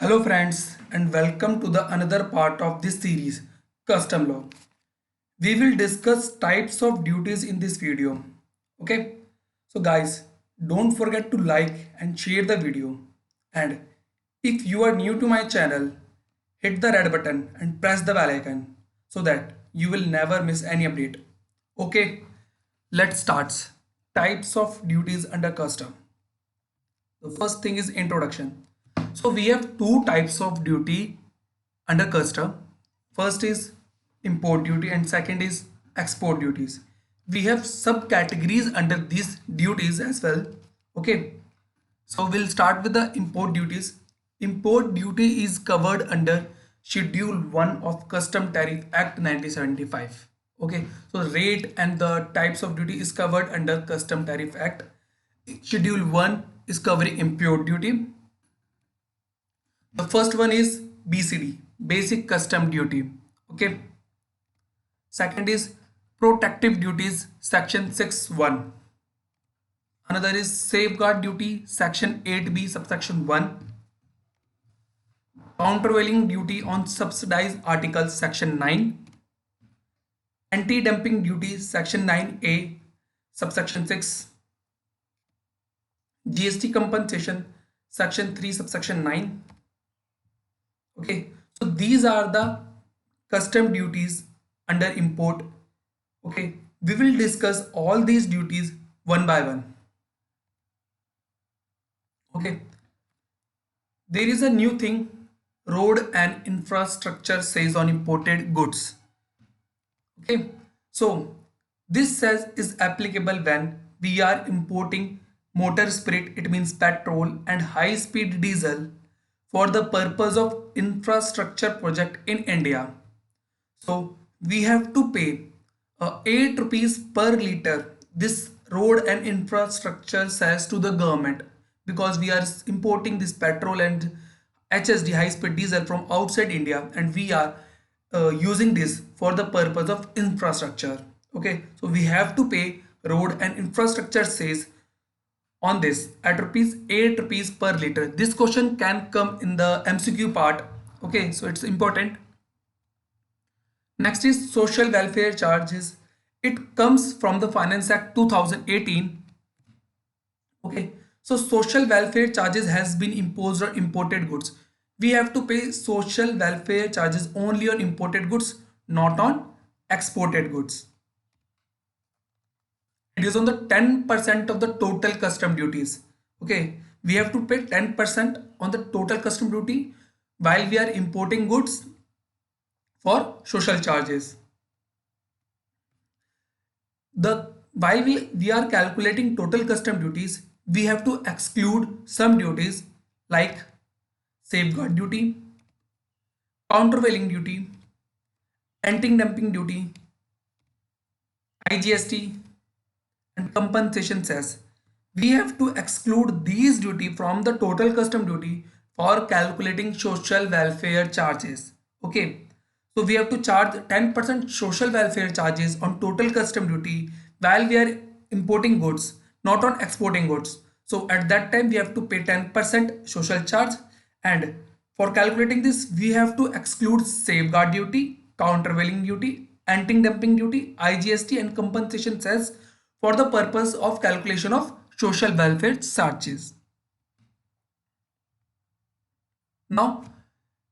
Hello friends and welcome to the another part of this series, Custom Law. We will discuss types of duties in this video. Okay, so guys, don't forget to like and share the video. And if you are new to my channel, hit the red button and press the bell icon so that you will never miss any update. Okay, let's start. Types of duties under custom. The first thing is introduction. So we have two types of duty under custom. First is import duty and second is export duties. We have subcategories under these duties as well. Okay. So we'll start with the import duties. Import duty is covered under Schedule 1 of Custom Tariff Act 1975. Okay, so rate and the types of duty is covered under Custom Tariff Act. Schedule 1 is covering import duty. The first one is BCD, Basic Custom Duty. Okay. Second is Protective Duties, Section 6(1). Another is Safeguard Duty, Section 8B, subsection 1. Countervailing Duty on Subsidized Articles, Section 9. Anti-dumping Duty, Section 9A, subsection 6. GST Compensation, Section 3, subsection 9. Okay, so these are the custom duties under import. Okay, we will discuss all these duties one by one. Okay, there is a new thing, road and infrastructure says on imported goods. Okay, so this says is applicable when we are importing motor spirit, it means petrol and high speed diesel for the purpose of infrastructure project in India. So we have to pay 8 rupees per liter. This road and infrastructure says to the government because we are importing this petrol and HSD high speed diesel from outside India and we are using this for the purpose of infrastructure. Okay, so we have to pay road and infrastructure says on this at rupees 8 rupees per liter. This question can come in the MCQ part. Okay, so it's important. Next is social welfare charges. It comes from the Finance Act 2018. Okay, so social welfare charges has been imposed on imported goods. We have to pay social welfare charges only on imported goods, not on exported goods. It is on the 10% of the total custom duties. Okay, we have to pay 10% on the total custom duty while we are importing goods for social charges. The while we are calculating total custom duties, we have to exclude some duties like safeguard duty, countervailing duty, anti-dumping duty, IGST, and compensation cess. We have to exclude these duty from the total custom duty for calculating social welfare charges. Okay, so we have to charge 10% social welfare charges on total custom duty while we are importing goods, not on exporting goods. So at that time we have to pay 10% social charge, and for calculating this we have to exclude safeguard duty, countervailing duty, anti-dumping duty, IGST and compensation cess for the purpose of calculation of social welfare charges. Now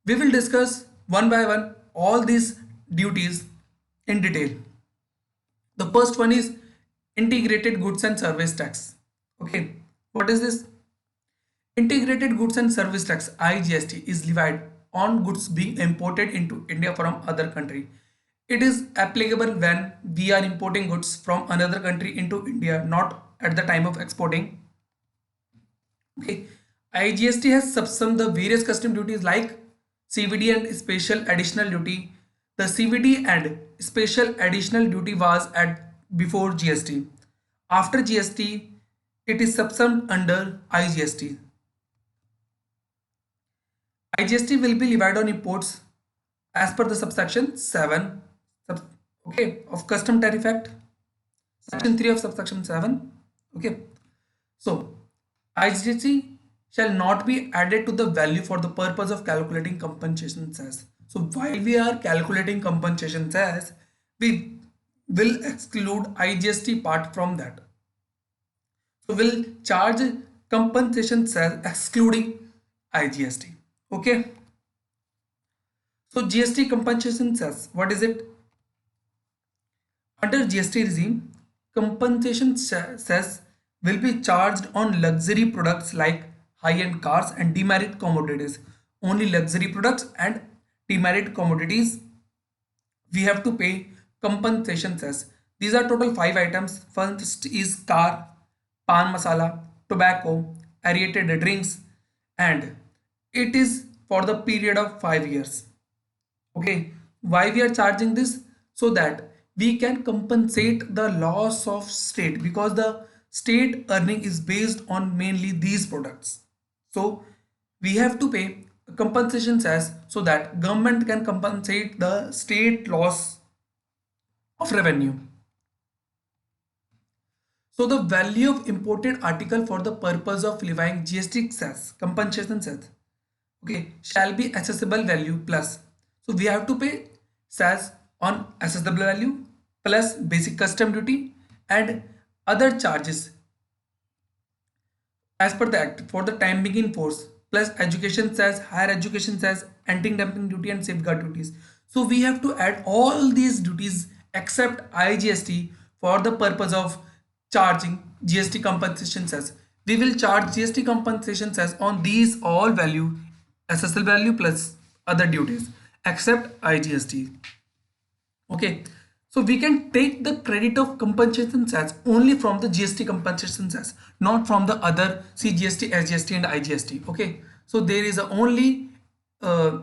we will discuss one by one all these duties in detail. The first one is integrated goods and service tax. Okay, what is this? Integrated goods and service tax IGST is levied on goods being imported into India from other country. It is applicable when we are importing goods from another country into India, not at the time of exporting. Okay, IGST has subsumed the various custom duties like CVD and special additional duty. The CVD and special additional duty was at before GST. After GST, it is subsumed under IGST. IGST will be levied on imports as per the subsection 7 okay, of Custom Tariff Act, section 3 of subsection 7. Okay, so IGST shall not be added to the value for the purpose of calculating compensation cess. So while we are calculating compensation cess, we will exclude IGST part from that. So we'll charge compensation cess excluding IGST. Okay. So GST compensation cess, what is it? Under GST regime, compensation cess will be charged on luxury products like high-end cars and demerit commodities. Only luxury products and demerit commodities we have to pay compensation cess. These are total 5 items. First is car, pan masala, tobacco, aerated drinks, and it is for the period of 5 years. Okay, why we are charging this? So that we can compensate the loss of state, because the state earning is based on mainly these products. So we have to pay compensation cess so that government can compensate the state loss of revenue. So the value of imported article for the purpose of levying GST cess, compensation cess, okay, shall be accessible value plus. So we have to pay cess on accessible value plus basic custom duty and other charges as per the act for the time being in force, plus education cess, higher education cess, anti-dumping duty and safeguard duties. So we have to add all these duties except IGST for the purpose of charging GST compensation cess. We will charge GST compensation cess on these all value, SSL value plus other duties except IGST. Okay, so we can take the credit of compensation cess only from the GST compensation cess, not from the other CGST, SGST and IGST. Okay, so there is a only uh,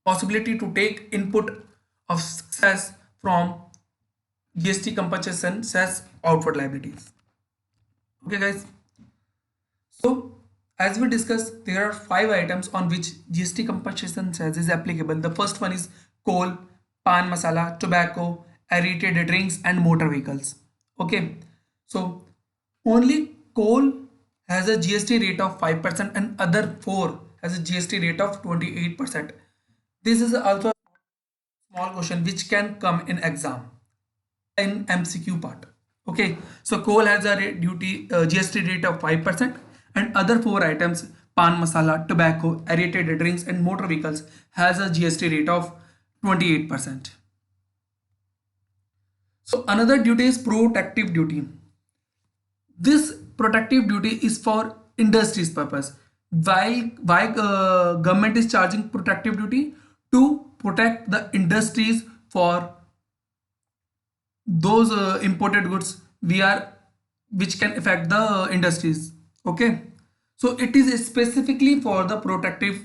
possibility to take input of cess from GST compensation cess outward liabilities. Okay guys, so as we discussed, there are 5 items on which GST compensation cess is applicable. The first one is coal, pan masala, tobacco, aerated drinks and motor vehicles. Okay, so only coal has a GST rate of 5% and other 4 has a GST rate of 28%. This is also a small question which can come in exam in MCQ part. Okay, so coal has a GST rate of 5% and other 4 items, pan masala, tobacco, aerated drinks and motor vehicles has a GST rate of 28%. So another duty is protective duty. This protective duty is for industry's purpose. Why government is charging protective duty? To protect the industries for those imported goods we are which can affect the industries. Okay, so it is specifically for the protective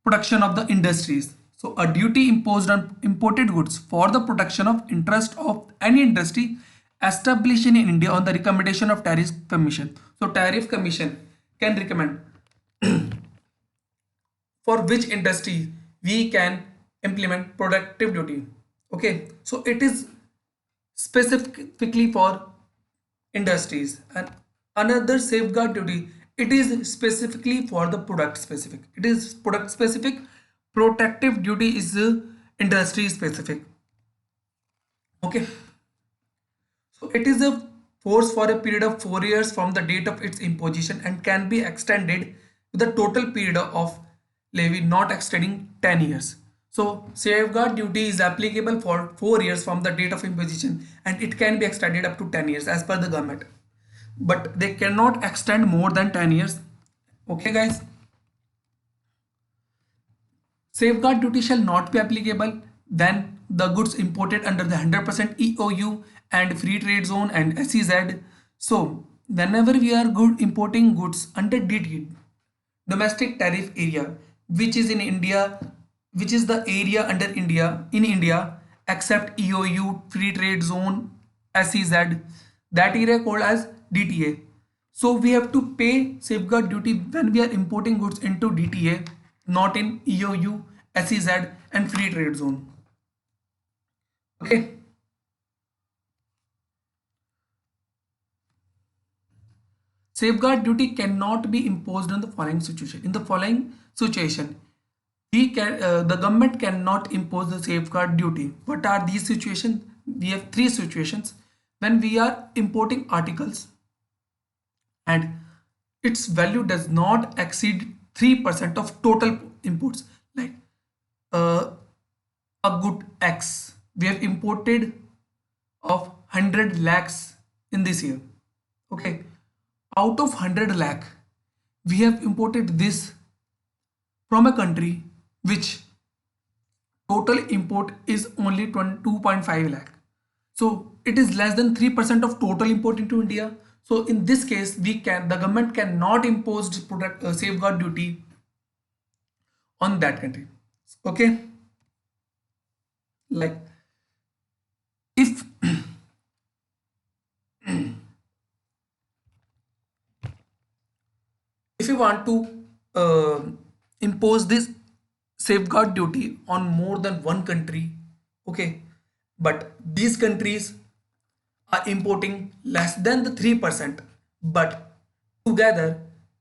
protection of the industries. So a duty imposed on imported goods for the protection of interest of any industry established in India on the recommendation of tariff commission. So tariff commission can recommend for which industry we can implement protective duty. Okay, so it is specifically for industries. And another safeguard duty, it is specifically for the product specific. It is product specific. Protective duty is industry specific. Okay, so it is a force for a period of 4 years from the date of its imposition and can be extended with a total period of levy not exceeding 10 years. So safeguard duty is applicable for 4 years from the date of imposition and it can be extended up to 10 years as per the government. But they cannot extend more than 10 years. Okay guys. Safeguard duty shall not be applicable when the goods imported under the 100% EOU and free trade zone and SEZ. So whenever we are importing goods under DT, domestic tariff area, which is in India, which is the area under India in India except EOU, free trade zone, SEZ, that area called as DTA. So we have to pay safeguard duty when we are importing goods into DTA, not in EOU, SEZ and free trade zone. Okay. Safeguard duty cannot be imposed in the following situation. In the following situation, we can the government cannot impose the safeguard duty. What are these situations? We have three situations. When we are importing articles and its value does not exceed 3% of total imports, like uh, a good X we have imported of 100 lakhs in this year. Okay, out of 100 lakh we have imported this from a country which total import is only 22.5 lakh. So it is less than 3% of total import into India. So in this case, the government cannot impose product safeguard duty on that country. Okay, like if if you want to uh, impose this safeguard duty on more than one country, okay, but these countries are importing less than the 3%, but together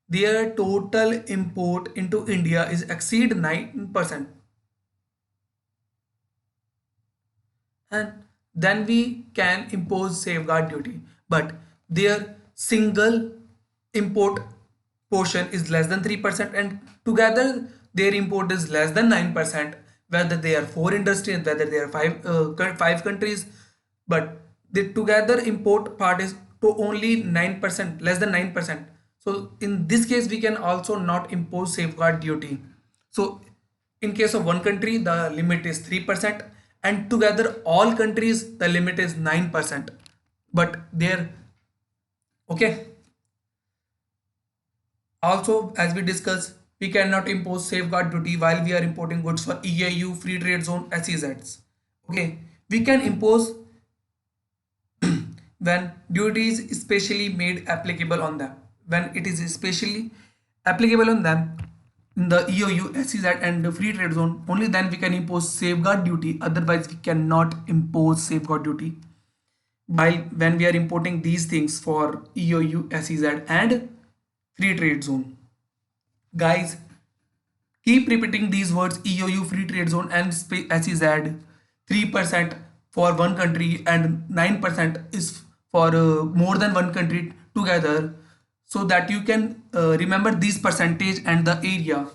their total import into India is exceed 9%, and then we can impose safeguard duty, but their single import portion is less than 3%, and together their import is less than 9%, whether they are four industries, whether they are five countries, but the together import part is to only 9%, less than 9%. So in this case we can also not impose safeguard duty. So in case of one country, the limit is 3%, and together all countries, the limit is 9%. But there, okay. Also, as we discussed, we cannot impose safeguard duty while we are importing goods for EAU, Free Trade Zone, SEZs. Okay, we can impose when duty is especially made applicable on them. When it is especially applicable on them in the EOU, SEZ and the free trade zone, only then we can impose safeguard duty. Otherwise, we cannot impose safeguard duty while when we are importing these things for EOU, SEZ and free trade zone. Guys, keep repeating these words: EOU, free trade zone and SEZ. 3% for one country and 9% is for more than one country together, so that you can remember this percentage and the area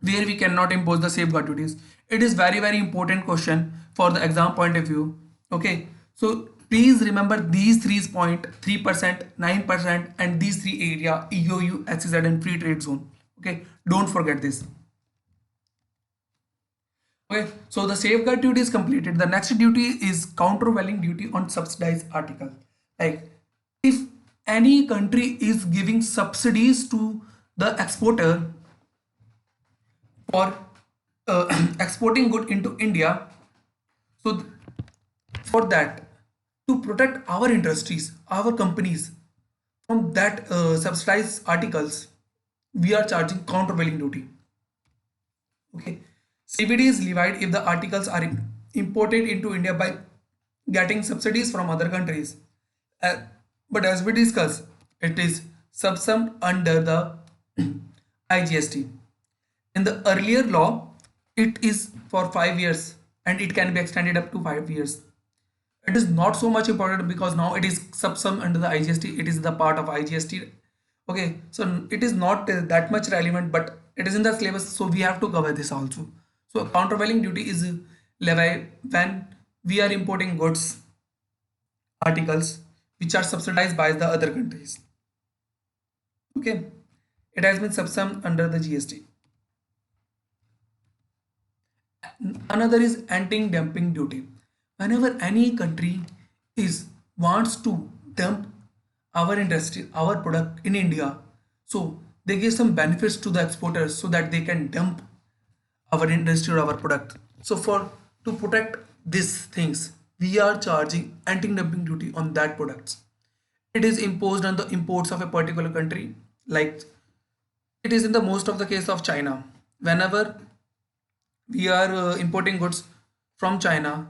where we cannot impose the safeguard duties. It is very important question for the exam point of view. Okay, so please remember these three point: 3%, 9%, and these three area: EOU, SEZ, and free trade zone. Okay, don't forget this. Okay, so the safeguard duty is completed. The next duty is countervailing duty on subsidized article. Like if any country is giving subsidies to the exporter for exporting good into India, so for that, to protect our industries, our companies from that subsidized articles, we are charging countervailing duty. Okay, CVD is levied if the articles are imported into India by getting subsidies from other countries. Uh, but as we discussed, it is subsumed under the IGST. In the earlier law, it is for 5 years and it can be extended up to 5 years. It is not so much important because now it is subsumed under the IGST. It is the part of IGST. Okay, so it is not that much relevant, but it is in the syllabus, so we have to cover this also. So countervailing duty is levied when we are importing goods, articles which are subsidized by the other countries. Okay, it has been subsumed under the GST. Another is anti-dumping duty. Whenever any country is wants to dump our industry, our product in India, so they give some benefits to the exporters so that they can dump our industry or our product. So for to protect these things, we are charging anti-dumping duty on that products. It is imposed on the imports of a particular country, like it is in the most of the case of China. Whenever we are importing goods from China,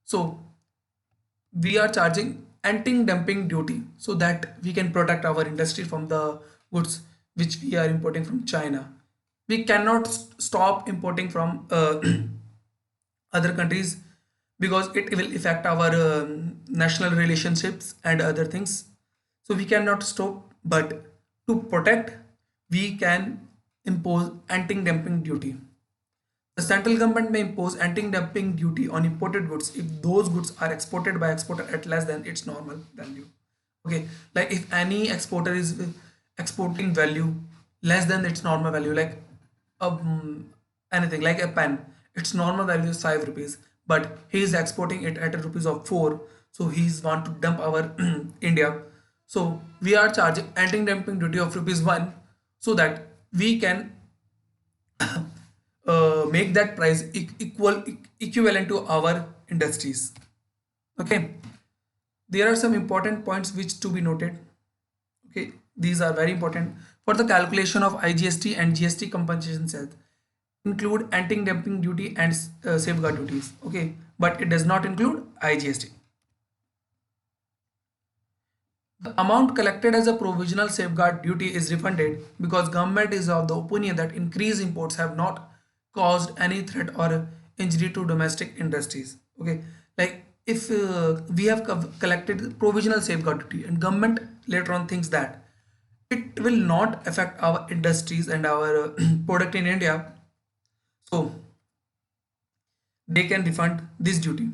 so we are charging anti-dumping duty so that we can protect our industry from the goods which we are importing from China. We cannot stop importing from other countries because it will affect our national relationships and other things. So we cannot stop, but to protect, we can impose anti-dumping duty. The central government may impose anti-dumping duty on imported goods if those goods are exported by exporter at less than its normal value. Okay, like if any exporter is exporting value less than its normal value, like anything like a pen, its normal value is 5 rupees, but he is exporting it at a rupees of 4, so he's want to dump our India. So we are charging anti-dumping duty of rupees 1 so that we can make that price equivalent to our industries. Okay, there are some important points which to be noted. Okay, these are very important for the calculation of IGST and GST compensation sales. Include anti-dumping duty and safeguard duties. Okay, but it does not include IGST. The amount collected as a provisional safeguard duty is refunded because government is of the opinion that increased imports have not caused any threat or injury to domestic industries. Okay, like if we have collected provisional safeguard duty and government later on thinks that it will not affect our industries and our product in India, so they can refund this duty.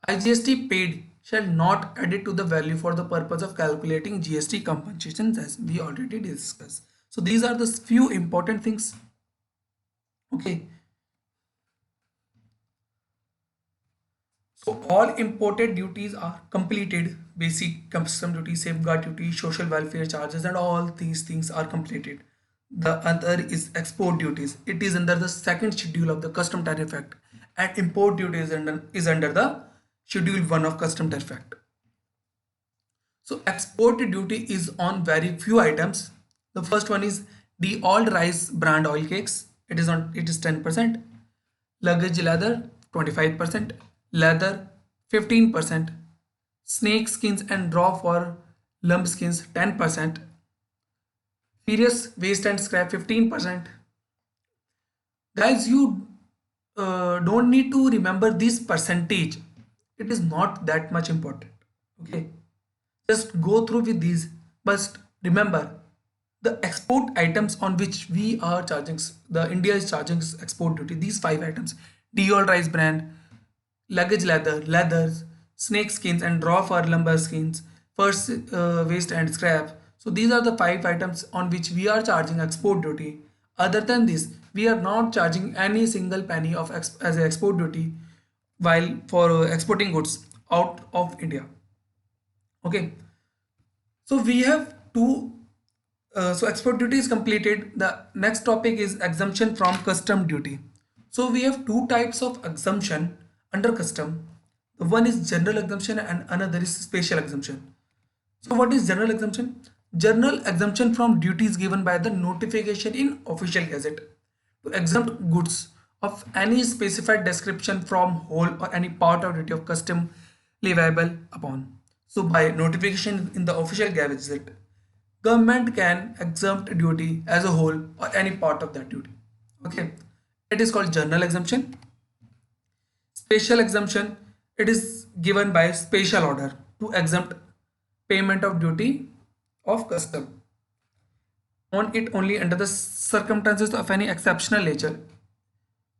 IGST paid shall not add it to the value for the purpose of calculating GST compensations as we already discussed. So these are the few important things. Okay. So all imported duties are completed. Basic custom duty, safeguard duty, social welfare charges, and all these things are completed. The other is export duties. It is under the second schedule of the Custom Tariff Act, and import duty is under the Schedule 1 of Custom Tariff Act. So export duty is on very few items. The first one is the all rice brand oil cakes. It is 10%. Luggage leather 25%. Leather 15%. Snake skins and raw for lump skins 10%. Ferrous waste and scrap 15%. Guys, you don't need to remember this percentage. It is not that much important. Okay, just go through with these, but remember the export items on which we are charging, the India is charging export duty, these 5 items: Diol rice brand, luggage leathers, snake skins and raw fur lumber skins, first waste and scrap. So these are the 5 items on which we are charging export duty. Other than this, we are not charging any single penny of as an export duty while for exporting goods out of India. Okay, so we have two. So export duty is completed. The next topic is exemption from custom duty. So we have two types of exemption under custom. The one is general exemption and another is special exemption. So what is general exemption? General exemption from duties given by the notification in official gazette to exempt goods of any specified description from whole or any part of duty of custom leviable upon. So by notification in the official gazette, government can exempt duty as a whole or any part of that duty. Okay, it is called general exemption. Special exemption, it is given by special order to exempt payment of duty of custom on it only under the circumstances of any exceptional nature.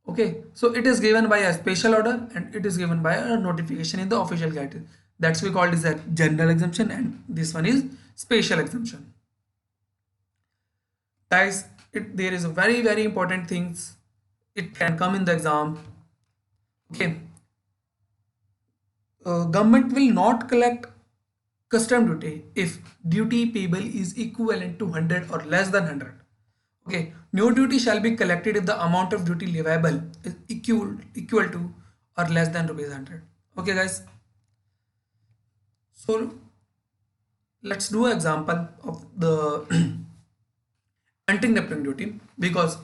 Okay, so it is given by a special order and it is given by a notification in the official gazette. That's we called is a general exemption, and this one is special exemption. Guys, there is a very important things. It can come in the exam. Okay, government will not collect custom duty if duty payable is equivalent to 100 or less than 100. Okay, no duty shall be collected if the amount of duty leviable is equal to or less than rupees 100. Okay, guys. So let's do an example of the anti-dumping duty, because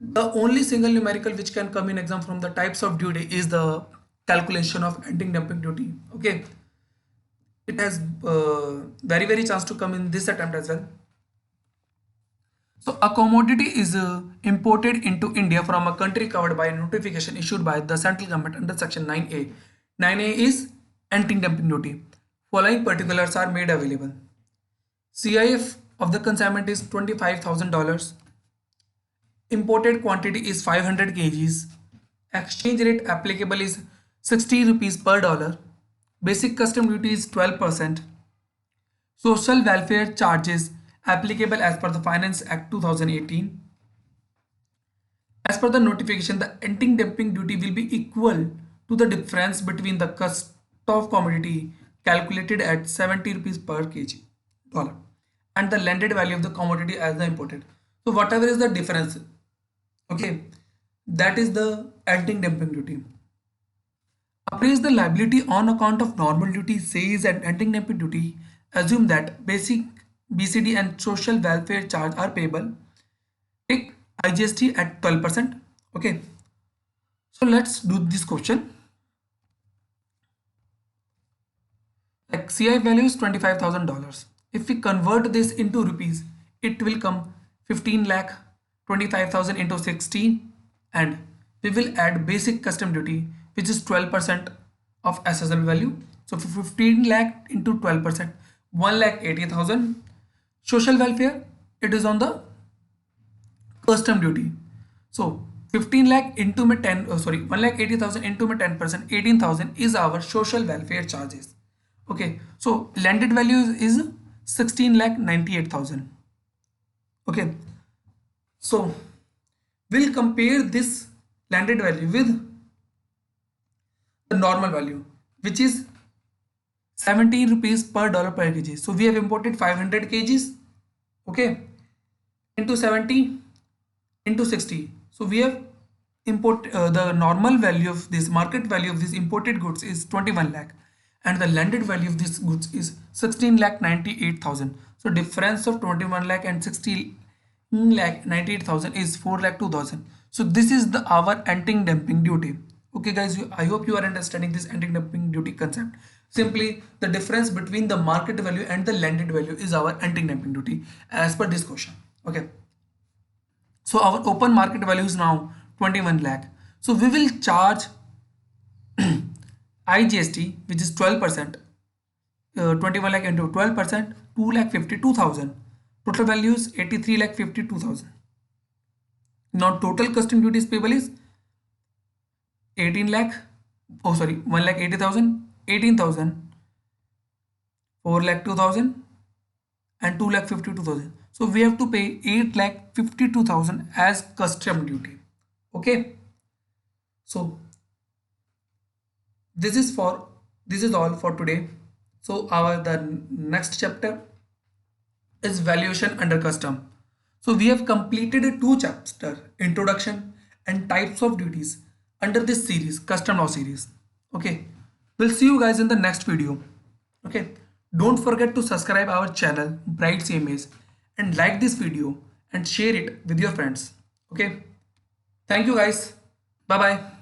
the only single numerical which can come in exam from the types of duty is the calculation of anti-dumping duty. Okay, it has very chance to come in this attempt as well. So a commodity is imported into India from a country covered by a notification issued by the central government under section 9A. 9A is anti-dumping duty. Following particulars are made available. CIF of the consignment is $25,000. Imported quantity is 500 kgs. Exchange rate applicable is 60 rupees per dollar. Basic custom duty is 12%. Social welfare charges applicable as per the Finance Act 2018. As per the notification, the anti-dumping duty will be equal to the difference between the cost of commodity calculated at 70 rupees per kg dollar and the landed value of the commodity as the imported. So whatever is the difference, okay, that is the anti-dumping duty. Appraise the liability on account of normal duty says and anti-dumping duty assume that basic BCD and social welfare charge are payable. Take IGST at 12%. Okay. So let's do this question. Like CI value is $25,000. If we convert this into rupees, it will come 15 lakh 25,000 into 16, and we will add basic custom duty, which is 12% of assessable value. So for 15 lakh into 12%, 1,80,000. Social welfare, it is on the custom duty. So 15 lakh into my 1,80,000 into my 10%, 18,000 is our social welfare charges. Okay, so landed value is 16,98,000. Okay, so we'll compare this landed value with the normal value, which is 70 rupees per dollar per kg. So we have imported 500 kgs, okay, into 70 into 60. So we have the normal value of this market value of these imported goods is 21 lakh, and the landed value of these goods is 16,98,000. So difference of 21 lakh and 16,98,000 is 4,02,000. So this is the our anti-dumping duty. Okay guys, I hope you are understanding this anti-dumping duty concept. Simply the difference between the market value and the landed value is our anti-dumping duty as per this question. Okay, so our open market value is now 21 lakh. So we will charge IGST, which is 12%, 21 lakh into 12%, 2,52,000. Total value is 83,52,000. Now total custom duties payable is 18 lakh, 1,80,000, 18,000, 4,02,000 and 2,52,000. So we have to pay 8,52,000 as custom duty. Okay. So this is all for today. So the next chapter is valuation under custom. So we have completed a 2-chapter introduction and types of duties under this series, custom law series. Okay, we'll see you guys in the next video. Okay, don't forget to subscribe our channel Bright CMAs and like this video and share it with your friends. Okay, thank you guys. Bye bye.